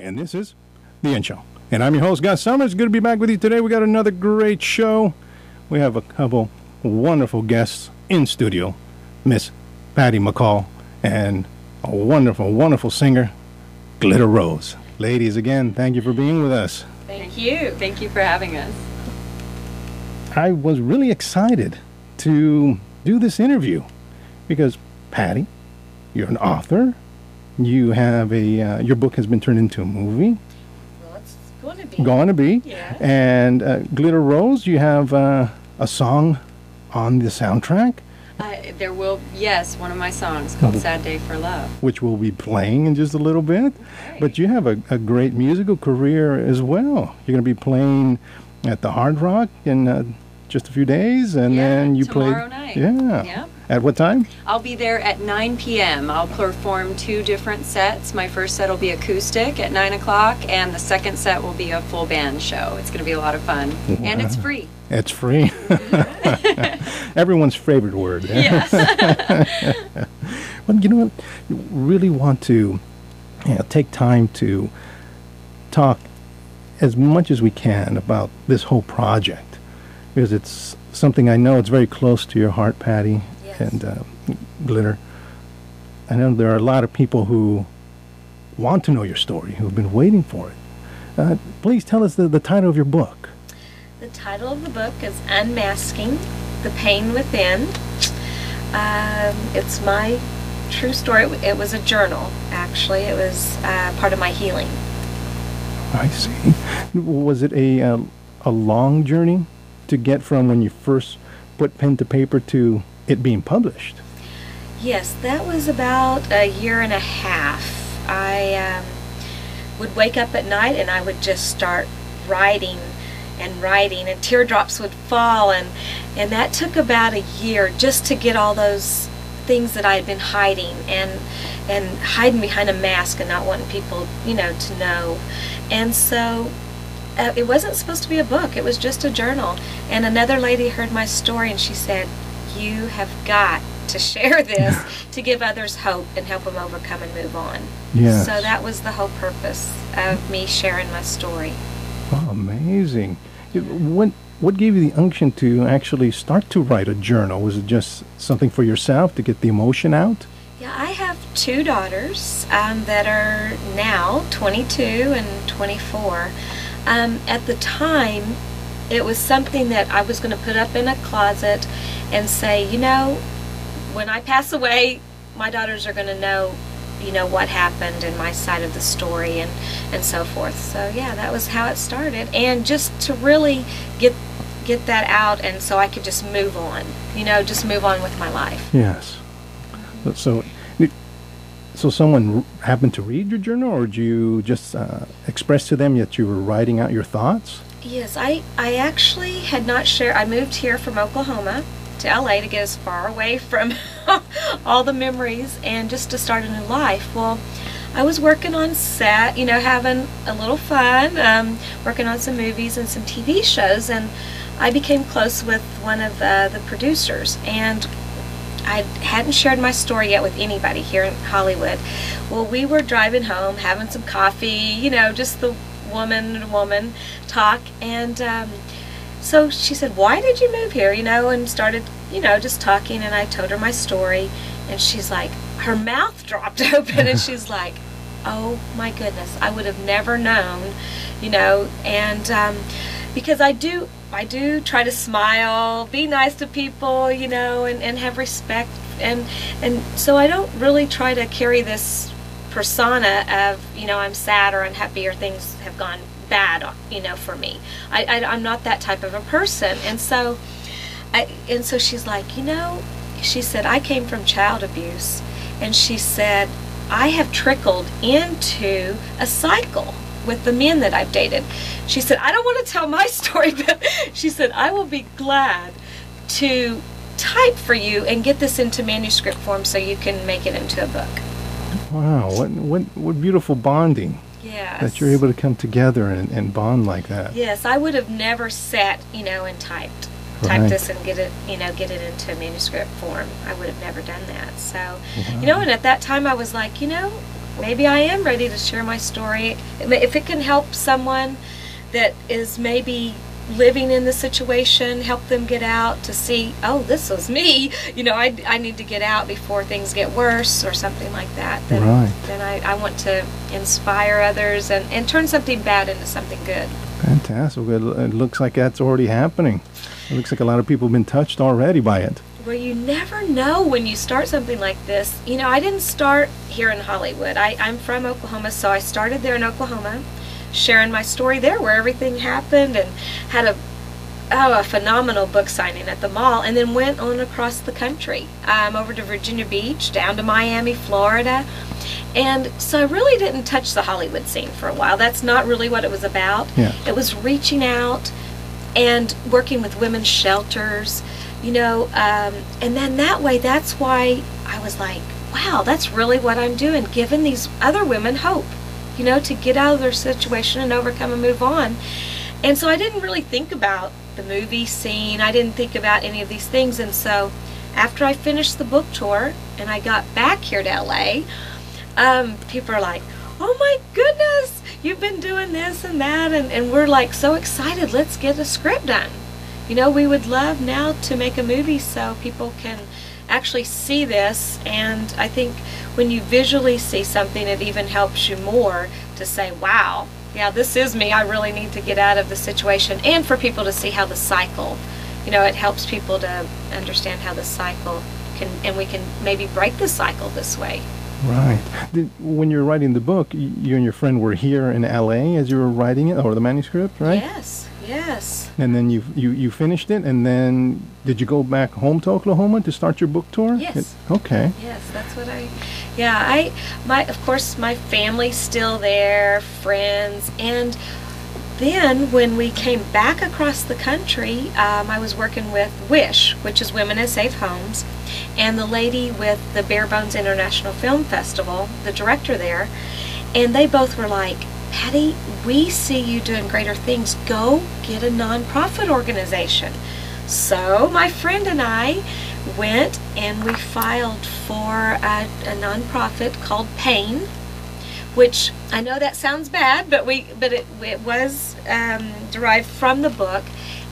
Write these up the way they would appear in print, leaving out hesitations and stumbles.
and this is The End Show. And I'm your host, Gus Summers. Good to be back with you today. We got another great show. We have a couple wonderful guests in studio, Miss Patty McCall and a wonderful, wonderful singer, Glitter Rose. Ladies, again, thank you for being with us. Thank you. Thank you for having us. I was really excited to do this interview because, Patty, you're an author. You have your book has been turned into a movie. Well, it's going to be. Yeah. And Glitter Rose, you have a song on the soundtrack. Yes, one of my songs called Sad Day for Love. Which we'll be playing in just a little bit. Okay. But you have a great musical career as well. You're going to be playing at the Hard Rock in just a few days. And then you play tomorrow night. Yeah. At what time? I'll be there at 9 p.m. I'll perform 2 different sets. My first set will be acoustic at 9 o'clock, and the second set will be a full band show. It's going to be a lot of fun. Wow. And it's free. It's free. Everyone's favorite word. Yes. But you know what? You really want to take time to talk as much as we can about this whole project, because it's something I know it's very close to your heart, Patty. Yes. And Glitter. I know there are a lot of people who want to know your story, who've been waiting for it. Please tell us the title of your book. The title of the book is Unmasking The Pain Within. It's my true story. It was a journal, actually. It was part of my healing. I see. Was it a long journey to get from when you first put pen to paper to it being published? Yes, that was about a year and a half. I would wake up at night and I would just start writing, and teardrops would fall, and that took about a year just to get all those things that I had been hiding and hiding behind a mask and not wanting people, to know. And so it wasn't supposed to be a book. It was just a journal. And another lady heard my story and she said, "You have got to share this to give others hope and help them overcome and move on." Yes. So that was the whole purpose of me sharing my story. Oh, amazing. What gave you the unction to actually start to write a journal? Was it just something for yourself to get the emotion out? Yeah, I have 2 daughters that are now 22 and 24. At the time, it was something that I was going to put up in a closet and say, when I pass away, my daughters are going to know, what happened in my side of the story and so forth. So yeah, that was how it started, and just to really get that out, and so I could just move on, just move on with my life. Yes. So someone happened to read your journal, or did you just express to them that you were writing out your thoughts? Yes, I actually had not shared. I moved here from Oklahoma to LA to get as far away from all the memories and just to start a new life. Well, I was working on set, having a little fun, working on some movies and some TV shows, and I became close with one of the producers, and I hadn't shared my story yet with anybody here in Hollywood. Well, we were driving home, having some coffee, just the woman to woman talk, and so she said, "Why did you move here?" And started, just talking, and I told her my story, and she's like, her mouth dropped open, and she's like, "Oh my goodness, I would have never known," and because I do try to smile, be nice to people, and have respect, and so I don't really try to carry this persona of, I'm sad or unhappy or things have gone bad, for me. I'm not that type of a person, and so she's like, she said, "I came from child abuse," and she said, "I have trickled into a cycle with the men that I've dated." She said, "I don't want to tell my story, but," she said, "I will be glad to type for you and get this into manuscript form so you can make it into a book." Wow, what beautiful bonding. Yes. That you're able to come together and bond like that. Yes, I would have never sat, and typed Right. this and get it into manuscript form. I would have never done that. So, and at that time I was like, maybe I am ready to share my story. If it can help someone that is maybe living in the situation, help them get out to see, oh, this was me. You know, I need to get out before things get worse or something like that. Then I want to inspire others and turn something bad into something good. Fantastic. It looks like that's already happening. It looks like a lot of people have been touched already by it. Well, you never know when you start something like this. You know, I didn't start here in Hollywood. I'm from Oklahoma, so I started there in Oklahoma, sharing my story there where everything happened, and had a phenomenal book signing at the mall, and then went on across the country, over to Virginia Beach, down to Miami, Florida. And so I really didn't touch the Hollywood scene for a while. That's not really what it was about. Yeah. It was reaching out and working with women's shelters, you know, and then that way, that's why I was like, wow, that's really what I'm doing, giving these other women hope, you know, to get out of their situation and overcome and move on. And so I didn't really think about the movie scene. I didn't think about any of these things. And so after I finished the book tour and I got back here to LA, people are like, oh my goodness, you've been doing this and that. And we're like so excited, let's get a script done. You know, we would love now to make a movie so people can actually see this. And I think when you visually see something, it even helps you more to say, wow, yeah, this is me. I really need to get out of the situation. And for people to see how the cycle, you know, it helps people to understand how the cycle can, and we can maybe break the cycle this way. Right. When you were writing the book, you and your friend were here in LA as you were writing it, or the manuscript, right? Yes, yes. And then you finished it, and then did you go back home to Oklahoma to start your book tour? Yes. Okay. Yes, that's what of course, my family's still there, friends, and then when we came back across the country, I was working with WISH, which is Women in Safe Homes, and the lady with the Bare Bones International Film Festival, the director there, and they both were like, Patty, we see you doing greater things. Go get a nonprofit organization. So my friend and I went and we filed for a nonprofit called p.a.i.n, which I know that sounds bad, but it was derived from the book,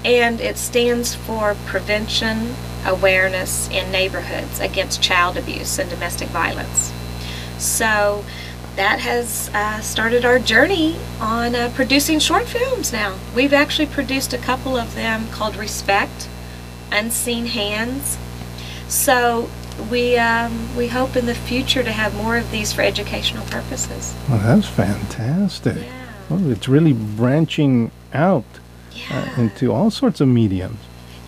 and it stands for Prevention, Awareness in Neighborhoods Against Child Abuse and Domestic Violence. So that has started our journey on producing short films now. We've actually produced a couple of them called Respect, Unseen Hands. So we hope in the future to have more of these for educational purposes. Well, that's fantastic. Yeah. Well, it's really branching out into all sorts of mediums.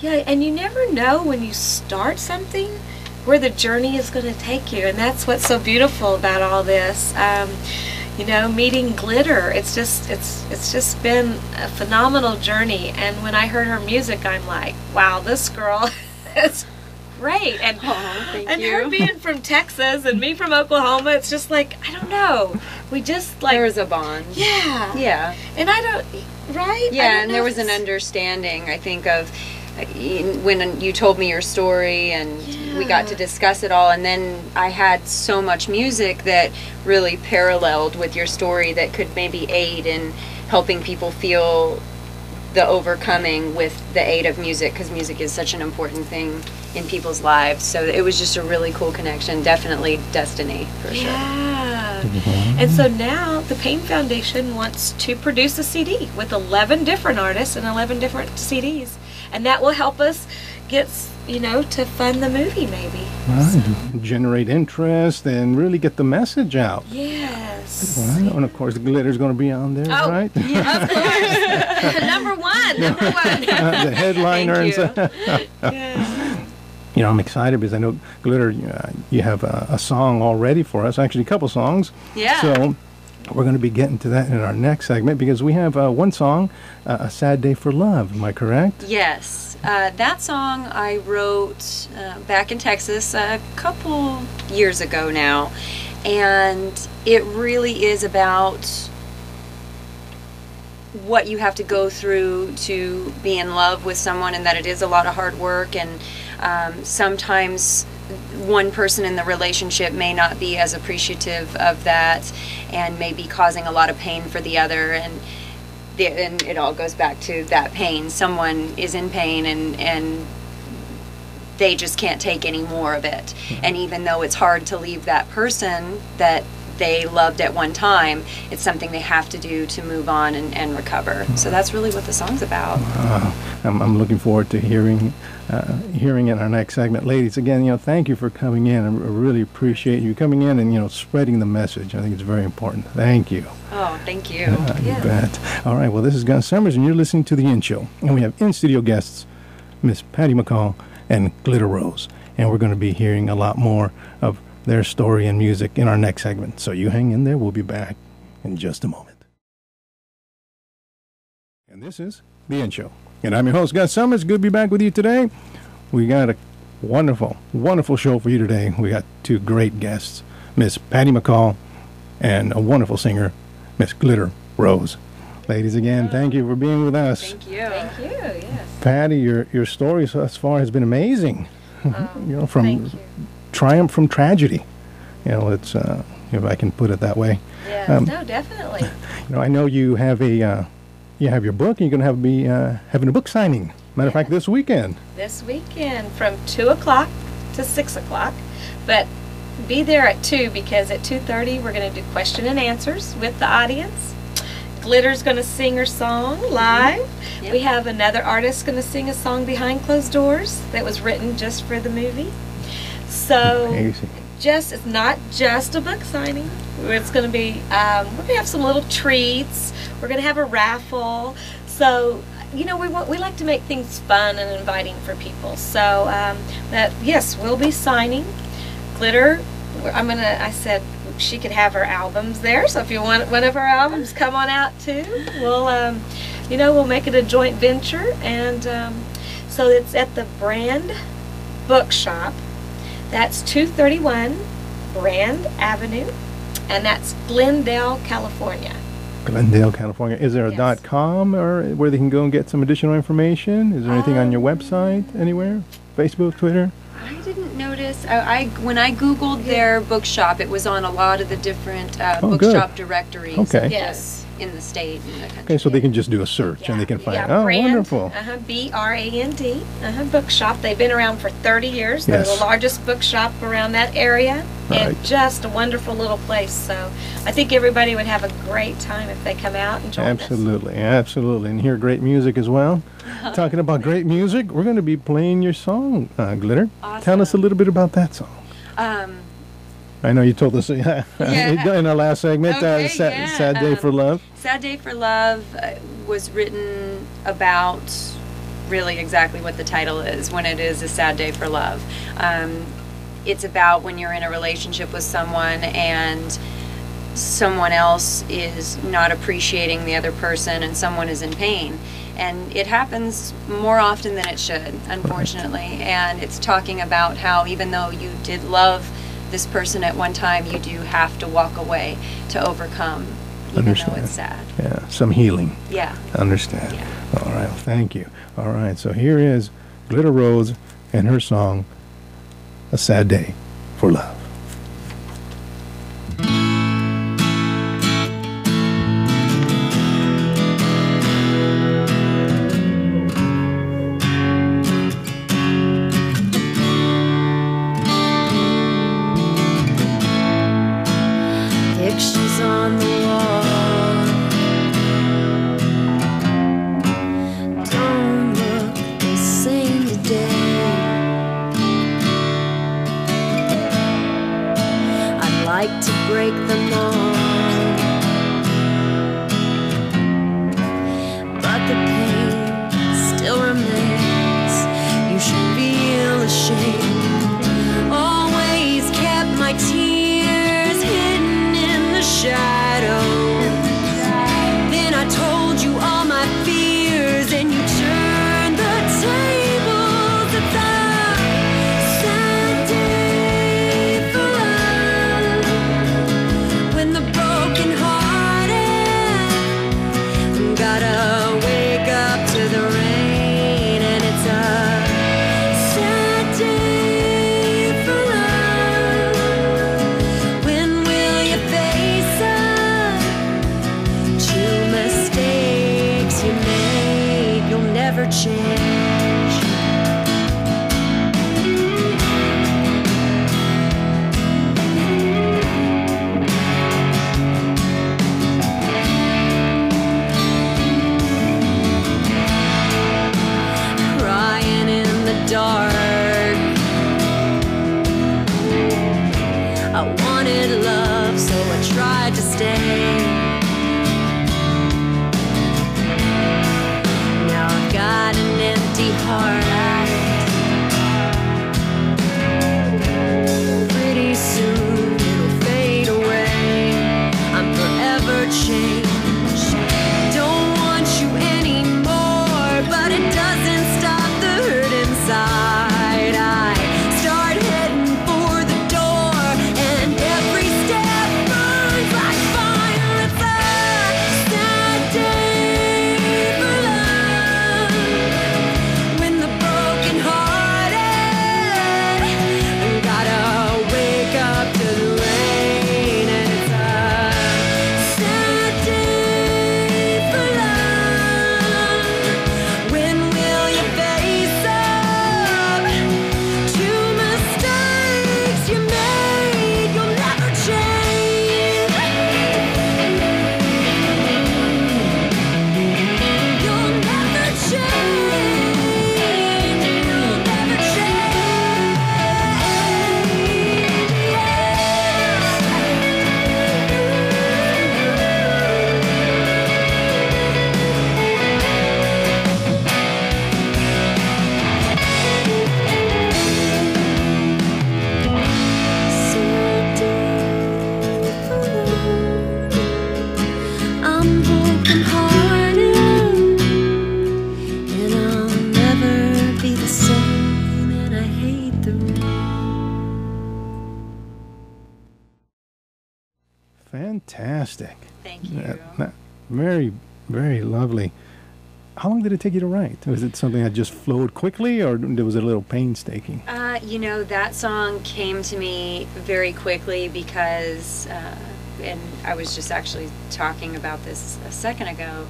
Yeah, and you never know when you start something where the journey is going to take you, and that's what's so beautiful about all this. You know, meeting Glitter, it's just been a phenomenal journey. And when I heard her music, I'm like, wow, this girl is great. And her being from Texas and me from Oklahoma, it's just like, I don't know, we just like, there was a bond. Yeah. And I don't, right? Yeah, and there was an understanding, I think, of when you told me your story and we got to discuss it all, and then I had so much music that really paralleled with your story that could maybe aid in helping people feel the overcoming with the aid of music, because music is such an important thing in people's lives. So it was just a really cool connection. Definitely destiny, for sure. And so now the p.a.i.n Foundation wants to produce a CD with 11 different artists and 11 different CDs. And that will help us get, you know, to fund the movie maybe. Right. So. Generate interest and really get the message out. Yes. Right. And of course, Glitter's going to be on there, right? Yeah, of course. Number one. The headliners. You know, I'm excited because I know, Glitter, you have a song already for us, actually a couple songs. Yeah. So we're going to be getting to that in our next segment, because we have one song, A Sad Day for Love. Am I correct? Yes. That song I wrote back in Texas a couple years ago now. And it really is about what you have to go through to be in love with someone, and that it is a lot of hard work, and sometimes one person in the relationship may not be as appreciative of that and may be causing a lot of pain for the other, and it all goes back to that pain. Someone is in pain and they just can't take any more of it. And even though it's hard to leave that person that they loved at one time, it's something they have to do to move on and recover. So that's really what the song's about. I'm looking forward to hearing in our next segment. Ladies, again, thank you for coming in. I really appreciate you coming in and, spreading the message. I think it's very important. Thank you. Oh, thank you. You bet. All right, well, this is Gus Summers, and you're listening to The In Show. And we have in-studio guests, Miss P.a.i.n McCall and Glitter Rose. And we're going to be hearing a lot more of their story and music in our next segment. So you hang in there. We'll be back in just a moment. And this is The In Show. And I'm your host, Gus Summers. Good to be back with you today. We got a wonderful, wonderful show for you today. We got two great guests, Miss P.a.i.n McCall and a wonderful singer, Miss Glitter Rose. Ladies, again, thank you for being with us. Thank you. Thank you, yes. Patty, your story thus far has been amazing. From thank you. triumph from tragedy. It's if I can put it that way. Yes, no, definitely. I know you have you have your book, and you're going to be having a book signing. Matter of fact, this weekend. This weekend from 2 o'clock to 6 o'clock. But be there at 2, because at 2:30 we're going to do question and answers with the audience. Glitter's going to sing her song live. Yep. We have another artist going to sing a song behind closed doors that was written just for the movie. So Amazing. It's not just a book signing. It's going to be we're going to have some little treats. We're going to have a raffle. So we like to make things fun and inviting for people. So yes, we'll be signing. Glitter, I said she could have her albums there. So if you want one of her albums, come on out too. We'll we'll make it a joint venture. And so it's at the Brand Bookshop. That's 231 Brand Avenue, and that's Glendale, California. Glendale, California. Is there a .com or where they can go and get some additional information? Is there anything on your website anywhere? Facebook, Twitter? I didn't notice. When I Googled their bookshop, it was on a lot of the different bookshop directories. Okay. Yes. In the state and the country. Okay, so they can just do a search and they can find. Yeah, Oh, Brand, wonderful. B-R-A-N-D. Bookshop. They've been around for 30 years. They're the largest bookshop around that area, and just a wonderful little place. So I think everybody would have a great time if they come out and join us. Absolutely, and hear great music as well. Talking about great music, we're going to be playing your song, Glitter. Awesome. Tell us a little bit about that song. I know you told us in our last segment, Sad Day for Love. Sad Day for Love was written about really exactly what the title is, when it is a sad day for love. It's about when you're in a relationship with someone and someone else is not appreciating the other person and someone is in pain. And it happens more often than it should, unfortunately. And it's talking about how even though you did love this person at one time, you do have to walk away to overcome, even though it's sad. Yeah, some healing. Yeah. Understand. Yeah. All right, well, thank you. All right, so here is Glitter Rose and her song, A Sad Day for Love. Pictures on the wall don't look the same today. change. Crying in the dark, I wanted love, so I tried to stay. Now I've got an empty heart. Pretty soon it'll fade away. I'm forever changed. Don't want you anymore, but it doesn't stop the hurt inside. I start heading for the door, and every step burns like fire. It's a sad day for love, when the broken hearted gotta wake up to the rain. And it's a sad day for love. When will you face up to mistakes you made? You'll never change. You'll never change. You'll never I'm broken hearted, and I'll never be the same, and I hate the rain. Fantastic. Thank you. Very, very lovely. How long did it take you to write? Was it something that just flowed quickly, or was it a little painstaking? You know, that song came to me very quickly because, and I was just actually talking about this a second ago,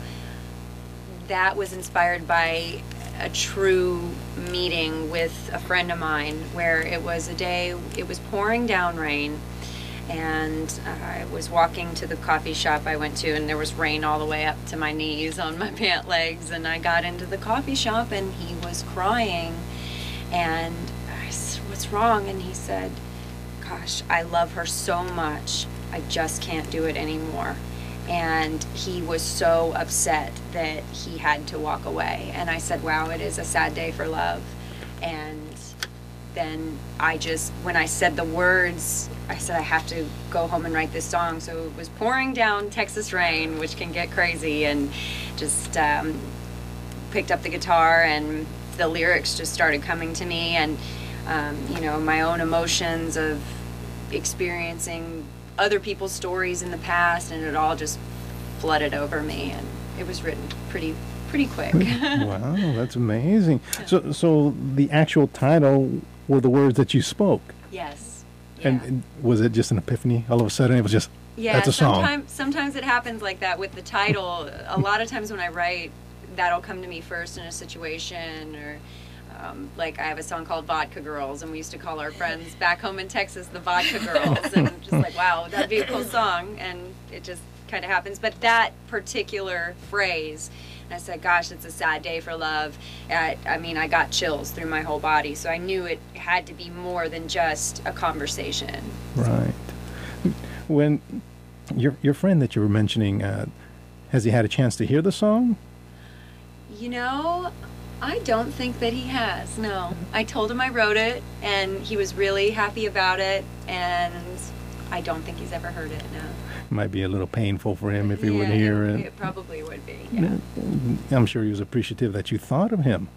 that was inspired by a true meeting with a friend of mine where it was a day, it was pouring down rain, and I was walking to the coffee shop I went to, and there was rain all the way up to my knees on my pant legs, and I got into the coffee shop and he was crying, and I said, "What's wrong?" And he said, "Gosh, I love her so much, I just can't do it anymore." And he was so upset that he had to walk away. And I said, "Wow, it is a sad day for love." And then I just, when I said the words, I said, I have to go home and write this song. So it was pouring down Texas rain, which can get crazy, and just picked up the guitar, and the lyrics just started coming to me, and you know, my own emotions of experiencing other people's stories in the past, and it all just flooded over me, and it was written pretty quick. Wow, that's amazing. So the actual title were the words that you spoke. Yes. And was it just an epiphany? All of a sudden it was just, Yeah, that's a song. sometimes it happens like that with the title. A lot of times when I write, that'll come to me first in a situation, or like I have a song called Vodka Girls, and we used to call our friends back home in Texas the Vodka Girls, and I'm just like, wow, that'd be a cool song, and it just kind of happens. But that particular phrase, I said, gosh, it's a sad day for love. I mean, I got chills through my whole body, so I knew it had to be more than just a conversation. Right. When your friend that you were mentioning, has he had a chance to hear the song? You know, I don't think that he has, no. I told him I wrote it, and he was really happy about it, and I don't think he's ever heard it, no. Might be a little painful for him if he would hear it. It probably would be, yeah. I'm sure he was appreciative that you thought of him.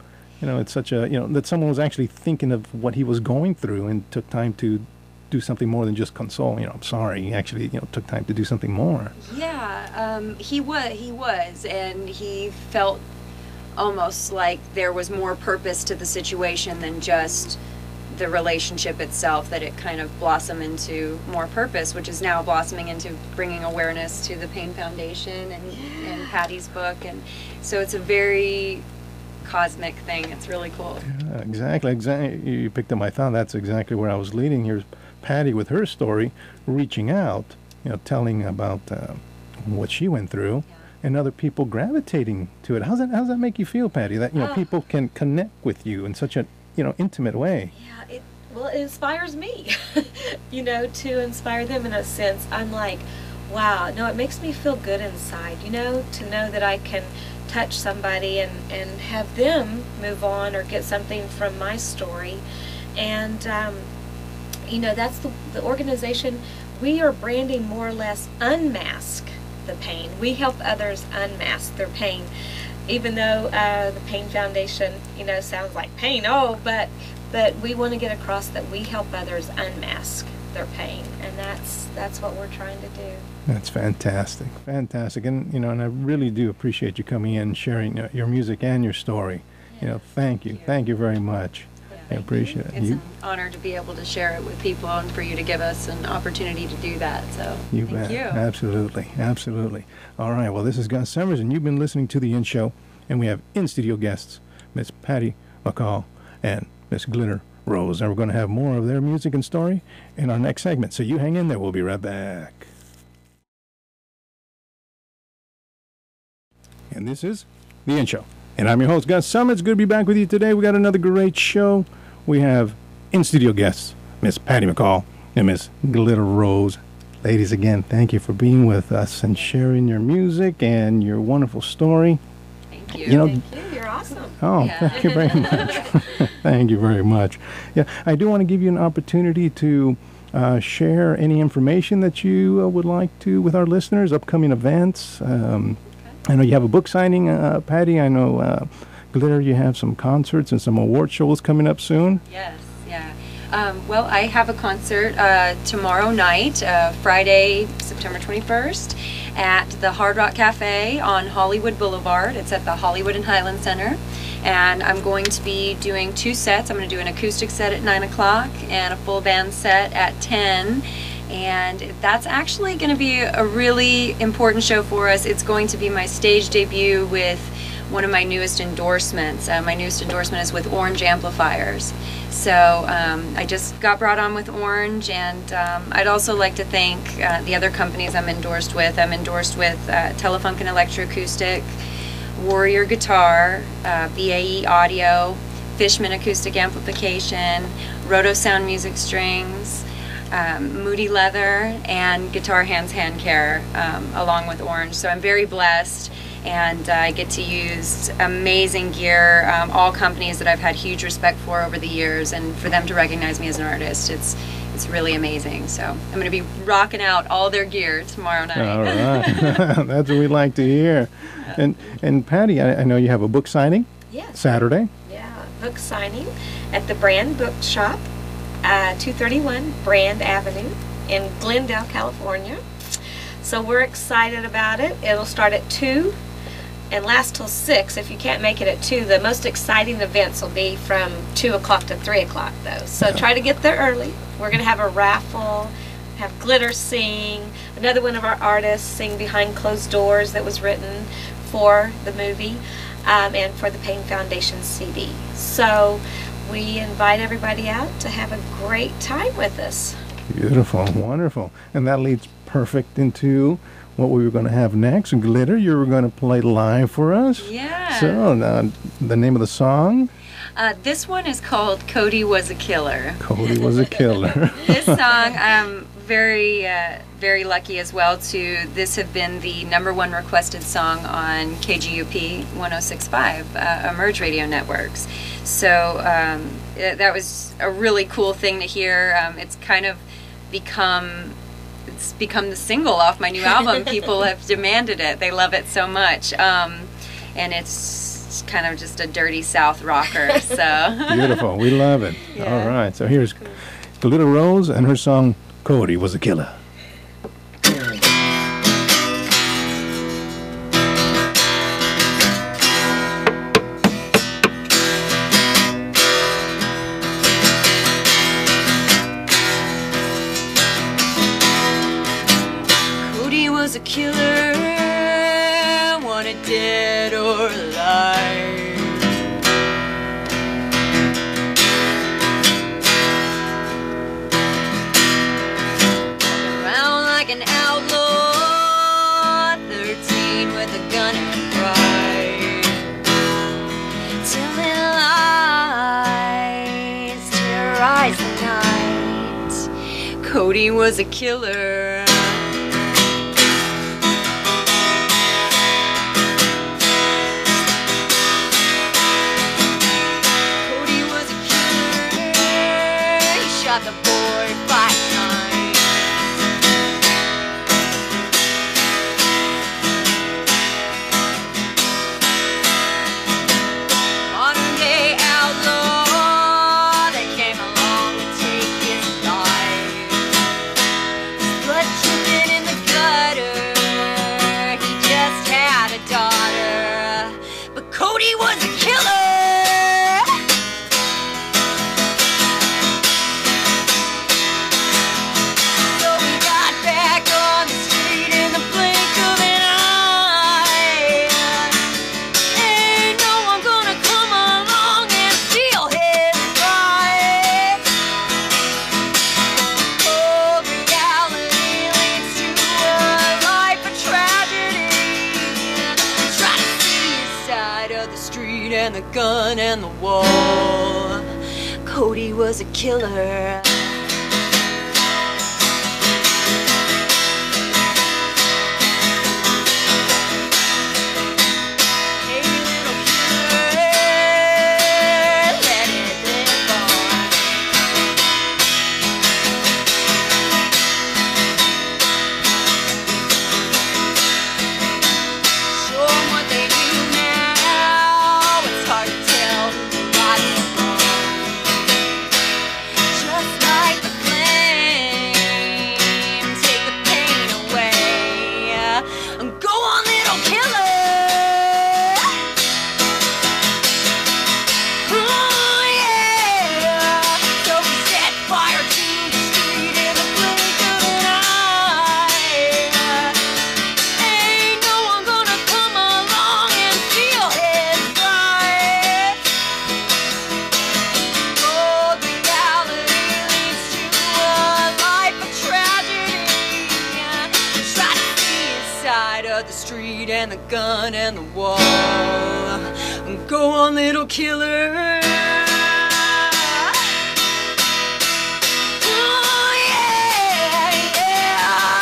You know, it's such a, you know, that someone was actually thinking of what he was going through and took time to do something more than just console. You know, I'm sorry. He actually, you know, took time to do something more. Yeah, he was, and he felt almost like there was more purpose to the situation than just the relationship itself, that it kind of blossomed into more purpose, which is now blossoming into bringing awareness to the P.a.i.n Foundation and Patty's book. And so it's a very cosmic thing. It's really cool. Yeah, exactly. You picked up my thought. That's exactly where I was leading. Here's Patty with her story, reaching out, telling about what she went through, and other people gravitating to it. How's that make you feel, Patty? That people can connect with you in such an intimate way. Yeah, it inspires me, to inspire them in a sense. I'm like, wow, no, it makes me feel good inside, to know that I can touch somebody and have them move on or get something from my story. And, that's the organization. We are branding more or less Unmask the Pain. We help others unmask their pain. Even though the P.a.i.n Foundation, sounds like pain, but we want to get across that we help others unmask their pain, and that's what we're trying to do. That's fantastic, and and I really do appreciate you coming in and sharing your music and your story. Thank you very much. I appreciate it. It's an honor to be able to share it with people and for you to give us an opportunity to do that. So you thank bet. you. Absolutely. All right. Well, this is Gus Summers, and you've been listening to The In Show, and we have in-studio guests, Miss Patty McCall and Miss Glitter Rose, and we're going to have more of their music and story in our next segment. So you hang in there. We'll be right back. And this is The In Show. And I'm your host, Gus Summers. Good to be back with you today. We got another great show. We have in-studio guests, Miss Patty McCall and Miss Glitter Rose. Ladies, again, thank you for being with us and sharing your music and your wonderful story. Thank you. Thank you. You're awesome. Oh, Yeah. Thank you very much. Thank you very much. Yeah, I do want to give you an opportunity to share any information that you would like to with our listeners, upcoming events. I know you have a book signing, Patty. I know, Glitter, you have some concerts and some award shows coming up soon. Yes, yeah. Well, I have a concert tomorrow night, Friday, September 21st, at the Hard Rock Cafe on Hollywood Boulevard. It's at the Hollywood and Highland Center. And I'm going to be doing 2 sets. I'm going to do an acoustic set at 9 o'clock and a full band set at 10. And that's actually going to be a really important show for us. It's going to be my stage debut with one of my newest endorsements. My newest endorsement is with Orange Amplifiers. So I just got brought on with Orange, and I'd also like to thank the other companies I'm endorsed with. I'm endorsed with Telefunk and Electroacoustic, Warrior Guitar, BAE Audio, Fishman Acoustic Amplification, Roto Sound Music Strings, Moody Leather, and Guitar Hands Hand Care, along with Orange. So I'm very blessed, and I get to use amazing gear, all companies that I've had huge respect for over the years, and for them to recognize me as an artist, it's really amazing. So I'm going to be rocking out all their gear tomorrow night. All right. That's what we like to hear. And Patty, I know you have a book signing. Yes. Saturday. Yeah, book signing at the Brand Bookshop, 231 Brand Avenue in Glendale, California. So we're excited about it. It'll start at 2 and last till 6. If you can't make it at 2, the most exciting events will be from 2 o'clock to 3 o'clock though. So try to get there early. We're going to have a raffle, have Glitter sing, another one of our artists sing Behind Closed Doors that was written for the movie, and for the P.a.i.n Foundation CD. So we invite everybody out to have a great time with us. Beautiful, wonderful. And that leads perfect into what we were going to have next. Glitter, you were going to play live for us. Yeah. So, the name of the song? This one is called Cody Was a Killer. Cody Was a Killer. This song, I'm very lucky as well to this have been the #1 requested song on KGUP 106.5, Emerge Radio Networks. So that was a really cool thing to hear. It's kind of become the single off my new album. People have demanded it. They love it so much. And it's kind of just a dirty South rocker. So Beautiful. We love it. Yeah. All right. So here's Glitter Rose and her song, Cody Was a Killer. Cody was a killer, wanted dead or alive. Cody was a killer. Cody was a killer. He shot the boy 5 times. Modern day outlaw that came along to take his life. Blood dripping in the gutter. He just had a daughter, but Cody was a killer. So he got back on the street in the blink of an eye. Ain't no one gonna come along and steal his life. Cold reality leads to a life of tragedy. Try to see his side of the street and the gun and the wall. Cody was a killer. Hey, little killer, let it live on. Show 'em what they do now. It's hard to tell who's right and wrong. Just like the flame, take the pain away. Go on, little killer. Oh yeah. So we set fire to the street in the blink of an eye. Ain't no one gonna come along and steal his life. Cold reality leads to a life of tragedy. Try to see his side of the street and the gun and the wall. Go on, little killer. Oh yeah, yeah.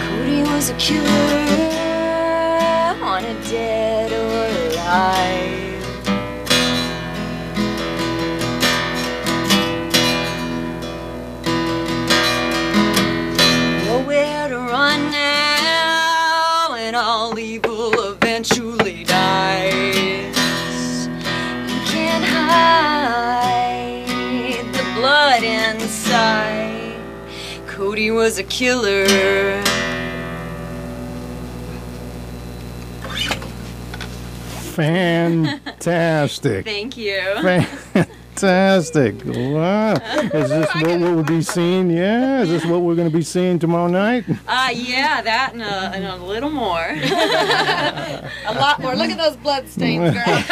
Cody was a killer, wanted dead or alive. Nowhere to run now, and all evil eventually dies. You can't hide the blood inside. Cody was a killer. Fantastic. Thank you. Fantastic. Wow. Is this what we'll be seeing? Yeah. Is this what we're going to be seeing tomorrow night? Yeah, that and a little more. A lot more. Look at those blood stains, girl.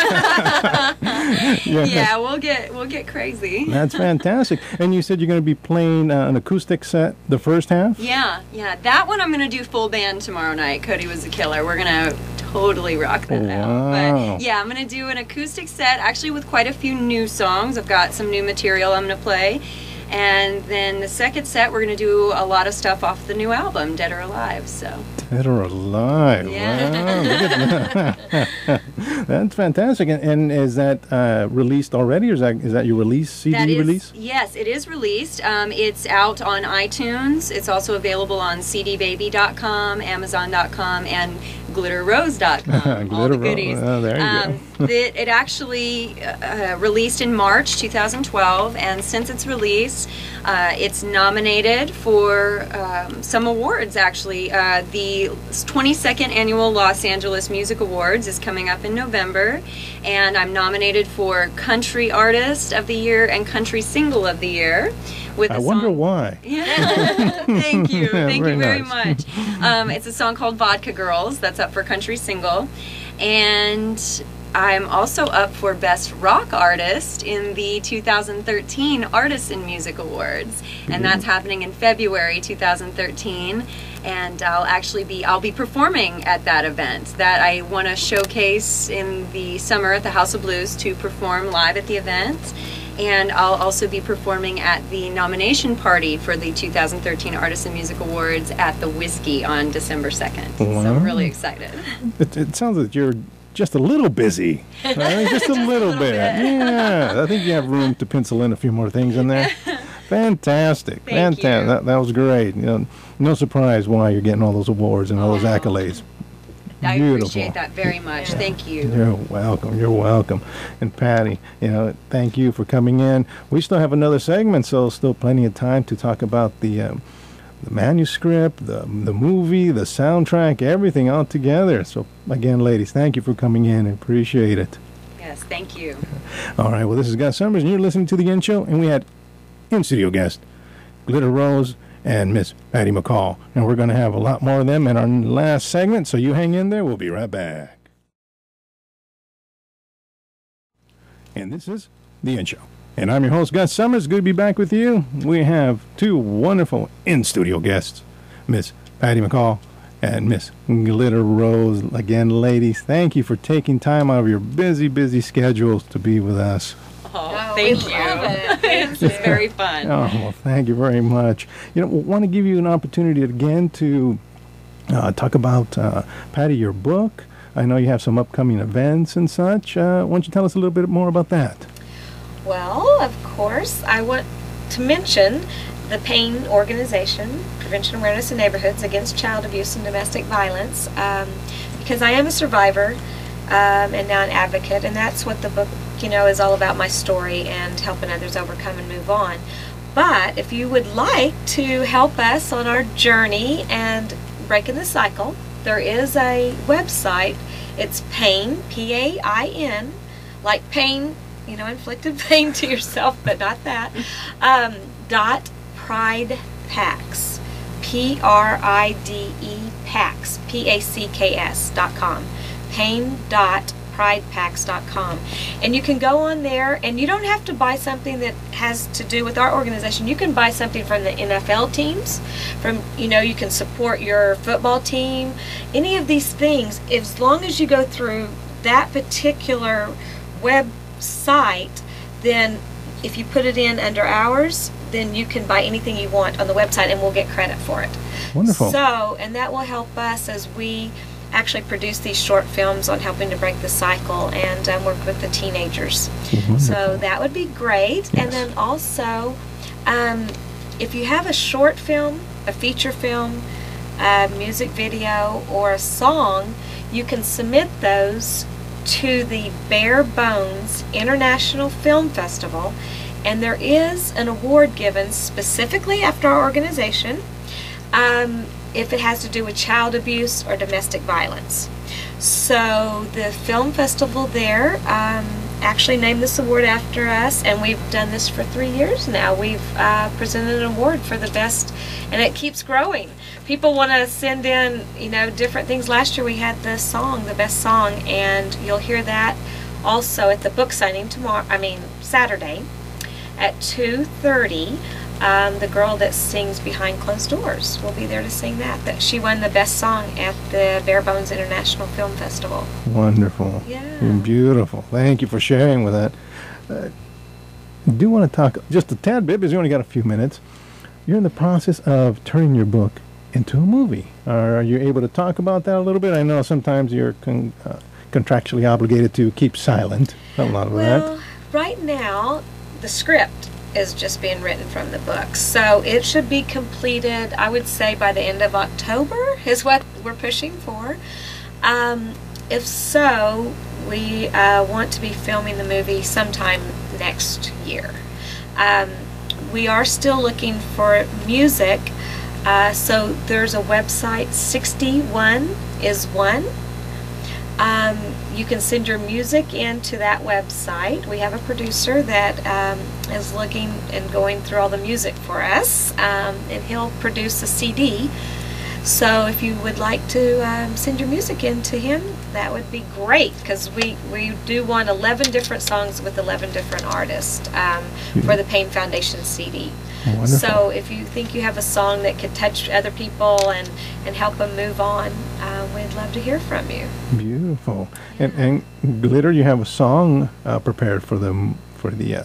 Yeah, we'll get crazy. That's fantastic. And you said you're going to be playing an acoustic set the first half? Yeah. That one I'm gonna do full band tomorrow night. Cody was a killer. We're gonna totally rock that out. Wow. But yeah, I'm gonna do an acoustic set actually with quite a few new songs. I've got some new material I'm gonna play. And then the second set, we're going to do a lot of stuff off the new album, Dead or Alive. So Dead or Alive. Yeah. Wow, look at that. That's fantastic. And is that released already, or is that your release, CD release? Yes, it is released. It's out on iTunes. It's also available on cdbaby.com, amazon.com, and glitterrose.com. All the goodies. Oh, there you go. It actually released in March 2012, and since its release, it's nominated for some awards, actually. The 22nd Annual Los Angeles Music Awards is coming up in November, and I'm nominated for Country Artist of the Year and Country Single of the Year. I wonder why. Yeah. Thank you. Thank you very nice. much. It's a song called Vodka Girls. That's up for Country Single. And I'm also up for Best Rock Artist in the 2013 Artists in Music Awards. And that's happening in February 2013. And I'll be performing at that event. That I want to showcase in the summer at the House of Blues to perform live at the event. And I'll also be performing at the nomination party for the 2013 Artists in Music Awards at the Whiskey on December 2nd. Wow. So I'm really excited. It sounds like you're just a little busy. Right? Just a little bit. Yeah. I think you have room to pencil in a few more things in there. Fantastic. Thank Fantastic. you. That was great. You know, no surprise why you're getting all those awards and all those accolades. I Beautiful. appreciate that very much. Thank you. You're welcome. You're welcome. And Patty, you know, thank you for coming in. We still have another segment, so still plenty of time to talk about the manuscript, the movie, the soundtrack, everything all together. So again, ladies, thank you for coming in. I appreciate it. Yes, thank you. All right. Well, this is Gus Summers, and you're listening to The End Show, and we had in-studio guest Glitter Rose and Miss Patty McCall. And we're going to have a lot more of them in our last segment, so you hang in there. We'll be right back. And this is The End Show. And I'm your host, Gus Summers. Good to be back with you. We have two wonderful in-studio guests, Miss Patty McCall and Miss Glitter Rose. Again, ladies, thank you for taking time out of your busy, busy schedules to be with us. Oh, thank you. Love it. This is very fun. Oh, well, thank you very much. You know, we want to give you an opportunity again to talk about, Patty, your book. I know you have some upcoming events and such. Why don't you tell us a little bit more about that? Well, of course, I want to mention the p.a.i.n organization, Prevention Awareness in Neighborhoods Against Child Abuse and Domestic Violence, because I am a survivor and now an advocate, and that's what the book, you know, is all about, my story and helping others overcome and move on. But if you would like to help us on our journey and breaking the cycle, there is a website. It's p.a.i.n, p.a.i.n, like pain, you know, inflicted pain to yourself, but not that, .pridepacks, P-R-I-D-E packs, P-A-C-K-S.com, p.a.i.n.pridepacks.com. And you can go on there, and you don't have to buy something that has to do with our organization. You can buy something from the NFL teams, from, you know, you can support your football team, any of these things, as long as you go through that particular website. Then if you put it in under ours, then you can buy anything you want on the website, and we'll get credit for it. Wonderful. So, and that will help us as we actually produce these short films on helping to break the cycle and work with the teenagers. Wonderful. So that would be great. Yes. And then also, if you have a short film, a feature film, a music video, or a song, you can submit those to the Bare Bones International Film Festival, and there is an award given specifically after our organization if it has to do with child abuse or domestic violence. So the film festival there actually named this award after us, and we've done this for 3 years now. We've presented an award for the best, and it keeps growing. People want to send in, you know, different things. Last year we had the song, the best song, and you'll hear that also at the book signing Saturday at 2:30. The girl that sings Behind Closed Doors will be there to sing that. She won the best song at the Bare Bones International Film Festival. Wonderful. Yeah. Beautiful. Thank you for sharing with that. I do want to talk just a tad bit, because we only got a few minutes. You're in the process of turning your book into a movie. Are you able to talk about that a little bit? I know sometimes you're contractually obligated to keep silent a lot of that. Well, right now, the script is just being written from the book. So it should be completed, I would say, by the end of October is what we're pushing for. If so, we want to be filming the movie sometime next year. We are still looking for music, so there's a website, 61 is one. You can send your music into that website. We have a producer that is looking and going through all the music for us, and he'll produce a CD. So if you would like to send your music in to him, that would be great, because we do want 11 different songs with 11 different artists for the Pain Foundation CD. Wonderful. So if you think you have a song that could touch other people and help them move on, we'd love to hear from you. Beautiful. And Glitter, you have a song prepared for the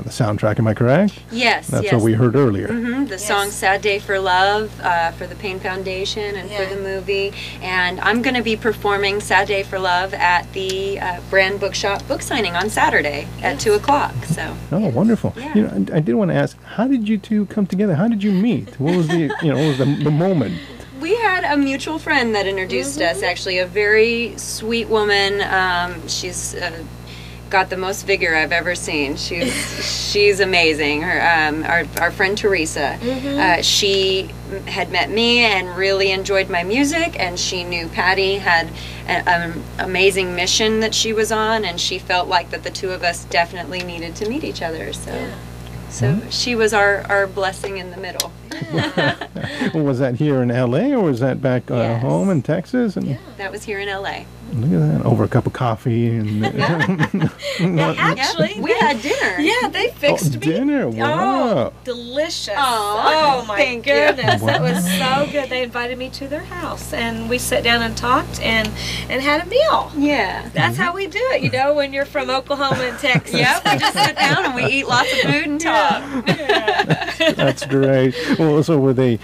soundtrack, am I correct? Yes, That's yes. what we heard earlier. The song Sad Day for Love for the Pain Foundation and for the movie. And I'm going to be performing Sad Day for Love at the Brand Bookshop book signing on Saturday at 2 o'clock. So. Oh, wonderful. Yeah. You know, I did want to ask, how did you two come together? How did you meet? What was the, what was the moment? We had a mutual friend that introduced us, actually, a very sweet woman. She's got the most vigor I've ever seen. She's amazing. Her our friend Teresa, she had met me and really enjoyed my music, and she knew Patty had an amazing mission that she was on, and she felt like that the two of us definitely needed to meet each other. So she was our blessing in the middle. Was that here in L.A. or was that back home in Texas? And That was here in L.A. Look at that, over a cup of coffee and Actually, we had dinner. Yeah, they fixed me dinner. Wow. Oh, delicious. Oh, my thank you. goodness. That was so good. They invited me to their house, and we sat down and talked and had a meal. Yeah. That's how we do it, when you're from Oklahoma and Texas. Yep, we just sit down and we eat lots of food and talk. That's great. Well, so were they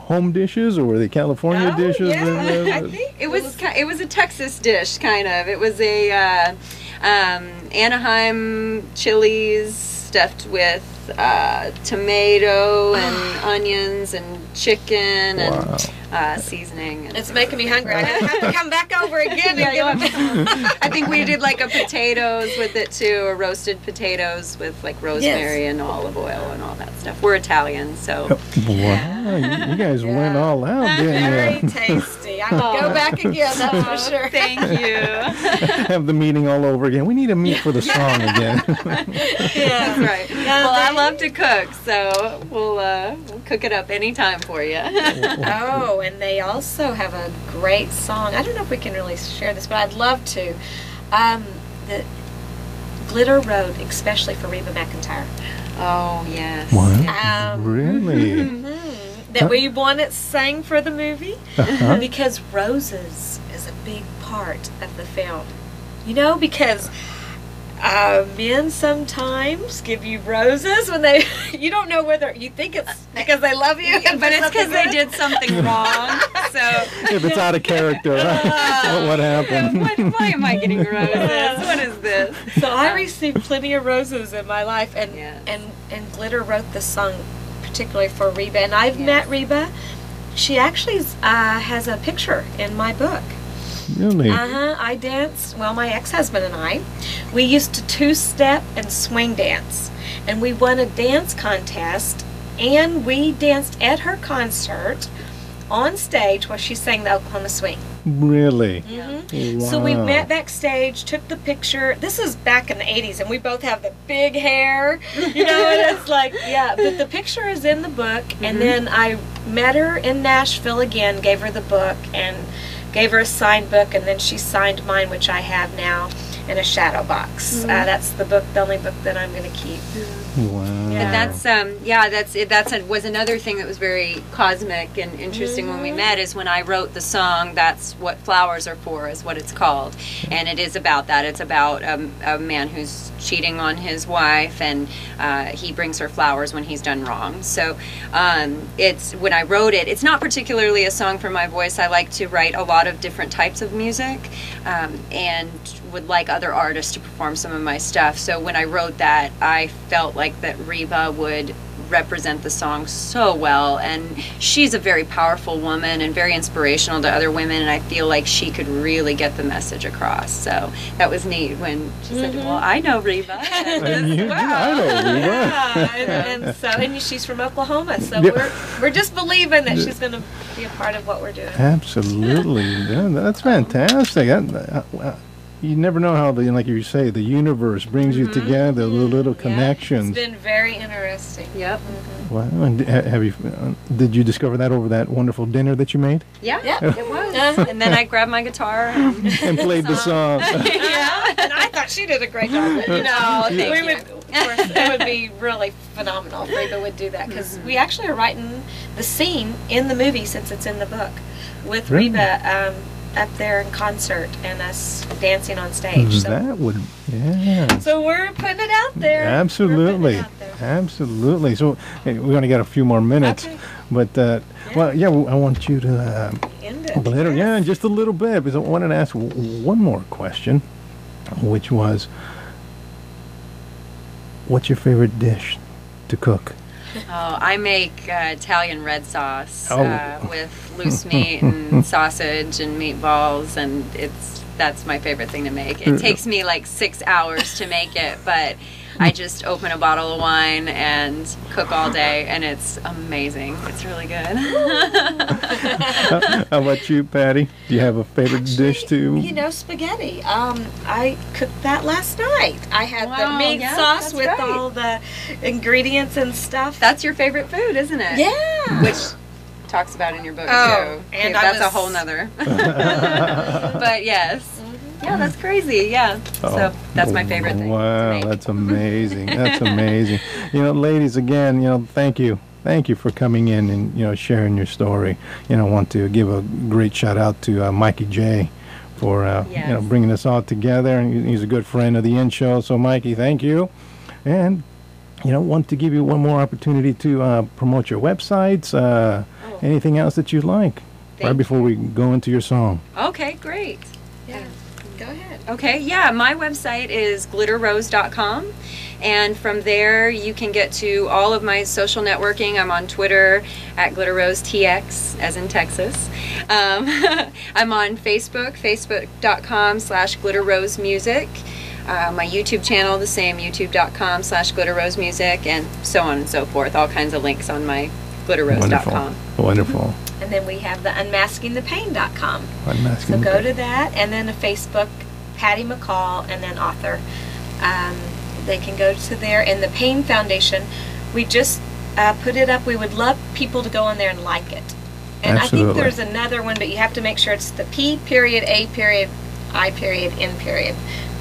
home dishes or were they California dishes? I think It was a Texas dish, kind of. It was a Anaheim chilies stuffed with tomato and onions and chicken and seasoning. it's making me hungry. I have to come back over again and get I think we did like a potatoes with it too, or roasted potatoes with like rosemary and olive oil and all that stuff. We're Italian, so. Wow, you guys went all out, Very didn't you? tasty. I would go back again, that's for sure. Thank you. Have the meeting all over again. We need to meet for the song again. That's right. Well, I love to cook, so we'll cook it up anytime for you. Oh, and they also have a great song. I don't know if we can really share this, but I'd love to. The Glitter wrote especially for Reba McEntire. Oh, yes. What? Really? That we want it sang for the movie because roses is a big part of the film. Because men sometimes give you roses when you don't know whether you think it's because they love you, But it's because they did something wrong. So If it's out of character, what happened? why am I getting roses? What is this? So I received plenty of roses in my life, and Yes. and Glitter wrote this song particularly for Reba, and I've met Reba. She actually has a picture in my book. Really? I danced, my ex-husband and I, we used to two-step and swing dance. And we won a dance contest, and we danced at her concert on stage while she sang the Oklahoma Swing. Really? Wow. So we met backstage, took the picture. This is back in the 80s, and we both have the big hair, and it's like, but the picture is in the book, and then I met her in Nashville again, gave her the book, and gave her a signed book, and then she signed mine, which I have now in a shadow box. That's the only book that I'm going to keep. Wow. But that was another thing that was very cosmic and interesting when we met, is when I wrote the song, That's What Flowers Are For, is what it's called. And it is about that. It's about a man who's cheating on his wife, and he brings her flowers when he's done wrong. So when I wrote it, it's not particularly a song for my voice. I like to write a lot of different types of music, and would like other artists to perform some of my stuff. So when I wrote that, I felt like that Reba would represent the song so well. And she's a very powerful woman and very inspirational to other women, and I feel like she could really get the message across. So that was neat when she said, well, I know Reba. I know Reba. Yeah, and she's from Oklahoma, so we're just believing that she's going to be a part of what we're doing. Absolutely. Yeah, that's fantastic. You never know how, like you say, the universe brings you together, the little connections. It's been very interesting. Yep. Wow. And did you discover that over that wonderful dinner that you made? Yeah, it was. And then I grabbed my guitar and played the song. Yeah, and I thought she did a great job. Thank you. Of course, it would be really phenomenal if Reba would do that, because we actually are writing the scene in the movie, since it's in the book, with Reba up there in concert and us dancing on stage. So, that would, yeah. So we're putting it out there. Absolutely. Absolutely. So hey, we only got a few more minutes, but I want you to end it. Yeah, just a little bit, because I wanted to ask one more question, which was, what's your favorite dish to cook? Oh, I make Italian red sauce with loose meat and sausage and meatballs, and that's my favorite thing to make. It takes me like 6 hours to make it, but I just open a bottle of wine and cook all day, and it's amazing. It's really good. How about you, Patty? Do you have a favorite dish too? Spaghetti. I cooked that last night. I had the meat sauce with all the ingredients and stuff. That's your favorite food, isn't it? Yeah. Which talks about in your book too. And that's a whole nother. But yes. Yeah, that's crazy. Yeah. So that's my favorite thing. Wow, that's amazing. That's amazing. Ladies, again, thank you. Thank you for coming in and, sharing your story. I want to give a great shout out to Mikey J for, bringing us all together. And he's a good friend of the In Show. So, Mikey, thank you. And, want to give you one more opportunity to promote your websites, anything else that you'd like, before we go into your song. Okay, great. Yeah. Go ahead. Okay, yeah, my website is glitterrose.com, and from there you can get to all of my social networking. I'm on Twitter at glitterrosetx, as in Texas. I'm on Facebook, facebook.com/glitterrosemusic. My YouTube channel, the same, youtube.com/glitterrosemusic, and so on and so forth. All kinds of links on my glitterrose.com. Wonderful. And then we have the unmaskingthepain.com. Unmasking so go to that, and then a Facebook, Patty McCall, and then author. They can go to there. And the Pain Foundation, we just put it up. We would love people to go on there and like it. And I think there's another one, but you have to make sure it's the p.a.i.n,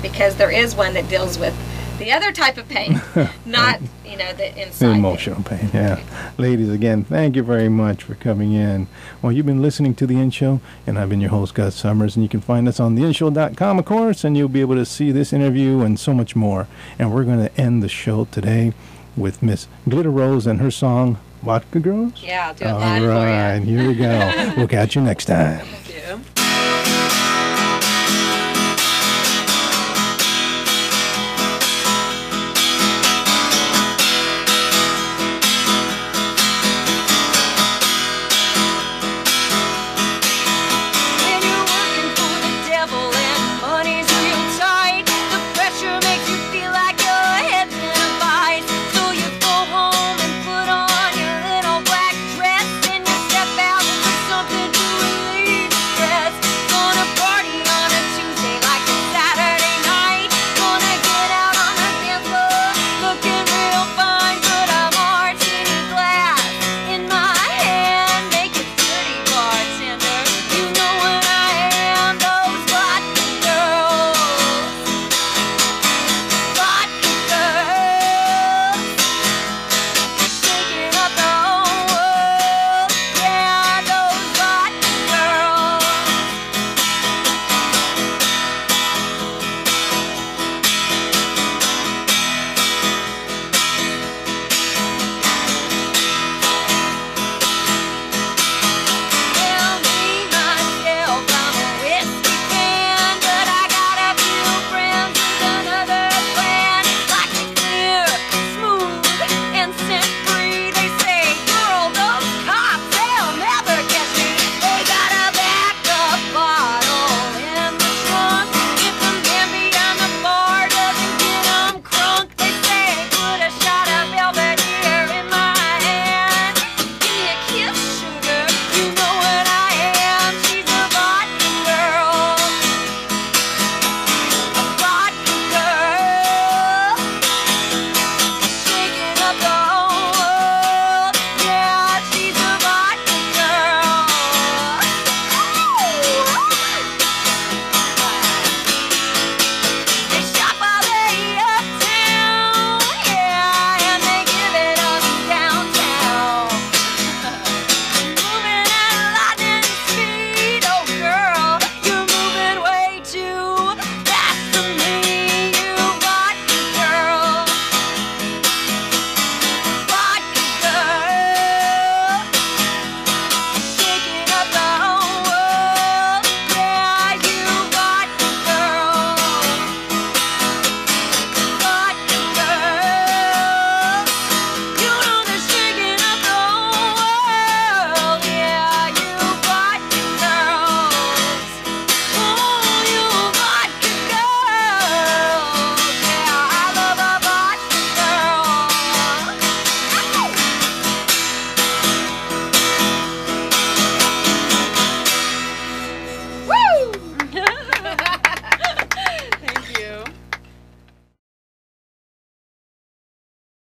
because there is one that deals with the other type of pain, not, the inside. The emotional pain, yeah. Ladies, again, thank you very much for coming in. Well, you've been listening to The In Show, and I've been your host, Gus Summers, and you can find us on theinshow.com, of course, and you'll be able to see this interview and so much more. And we're going to end the show today with Miss Glitter Rose and her song, Vodka Girls? Yeah, I'll do it live for you. All right, here we go. We'll catch you next time. Thank you.